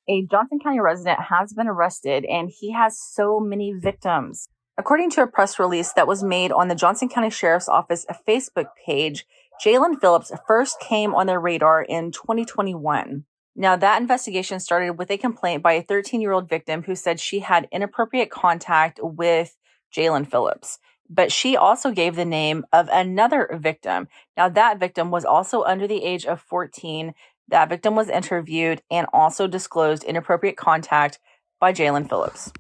A Johnson County resident has been arrested and he has so many victims. According to a press release that was made on the Johnson County Sheriff's Office Facebook page, Jalen Phillips first came on their radar in 2021. Now, that investigation started with a complaint by a 13-year-old victim who said she had inappropriate contact with Jalen Phillips. But she also gave the name of another victim. Now, that victim was also under the age of 14. That victim was interviewed and also disclosed inappropriate contact by Jalen Phillips.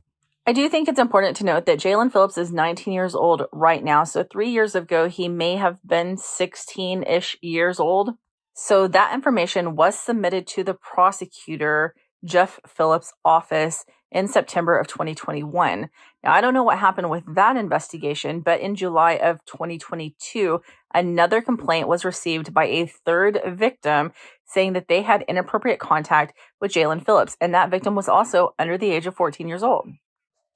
I do think it's important to note that Jalen Phillips is 19 years old right now. So 3 years ago, he may have been 16-ish years old. So that information was submitted to the prosecutor, Jeff Phillips' office in September of 2021. Now, I don't know what happened with that investigation, but in July of 2022, another complaint was received by a third victim saying that they had inappropriate contact with Jalen Phillips. And that victim was also under the age of 14 years old.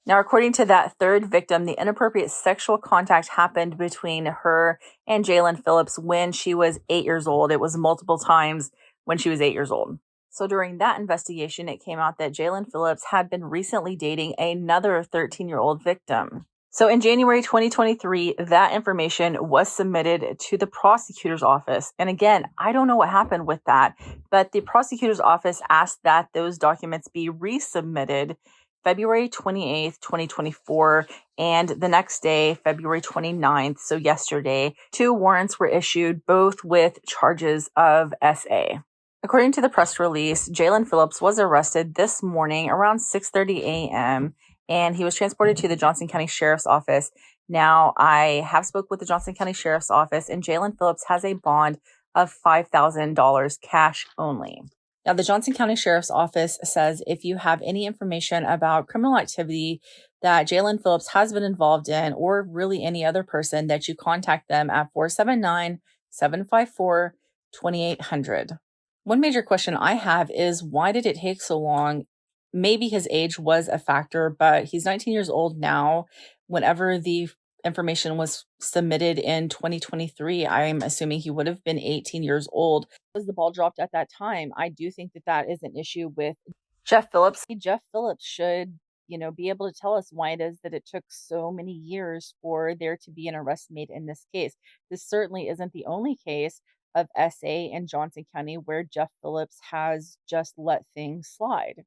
Now, according to that third victim, the inappropriate sexual contact happened between her and Jalen Phillips when she was 8 years old. It was multiple times when she was 8 years old. So during that investigation, it came out that Jalen Phillips had been recently dating another 13-year-old victim. So in January 2023, that information was submitted to the prosecutor's office. And again, I don't know what happened with that, but the prosecutor's office asked that those documents be resubmitted February 28th, 2024, and the next day, February 29th, so yesterday, 2 warrants were issued, both with charges of SA. According to the press release, Jalen Phillips was arrested this morning around 6:30 a.m., and he was transported to the Johnson County Sheriff's Office. Now, I have spoke with the Johnson County Sheriff's Office, and Jalen Phillips has a bond of $5,000 cash only. Now, the Johnson County Sheriff's Office says if you have any information about criminal activity that Jalen Phillips has been involved in, or really any other person, that you contact them at 479-754-2800. One major question I have is, why did it take so long? Maybe his age was a factor, but he's 19 years old now. Whenever the information was submitted in 2023, I'm assuming he would have been 18 years old. Was the ball dropped at that time? I do think that that is an issue with Jeff Phillips. Jeff Phillips should, be able to tell us why it is that it took so many years for there to be an arrest made in this case. This certainly isn't the only case of SA in Johnson County where Jeff Phillips has just let things slide.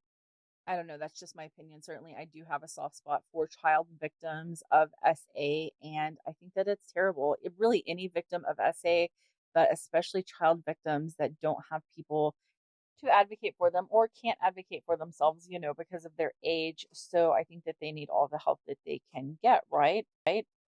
I don't know. That's just my opinion. Certainly, I do have a soft spot for child victims of SA, and I think that it's terrible. Really, any victim of SA, but especially child victims that don't have people to advocate for them or can't advocate for themselves, because of their age. So I think that they need all the help that they can get, right?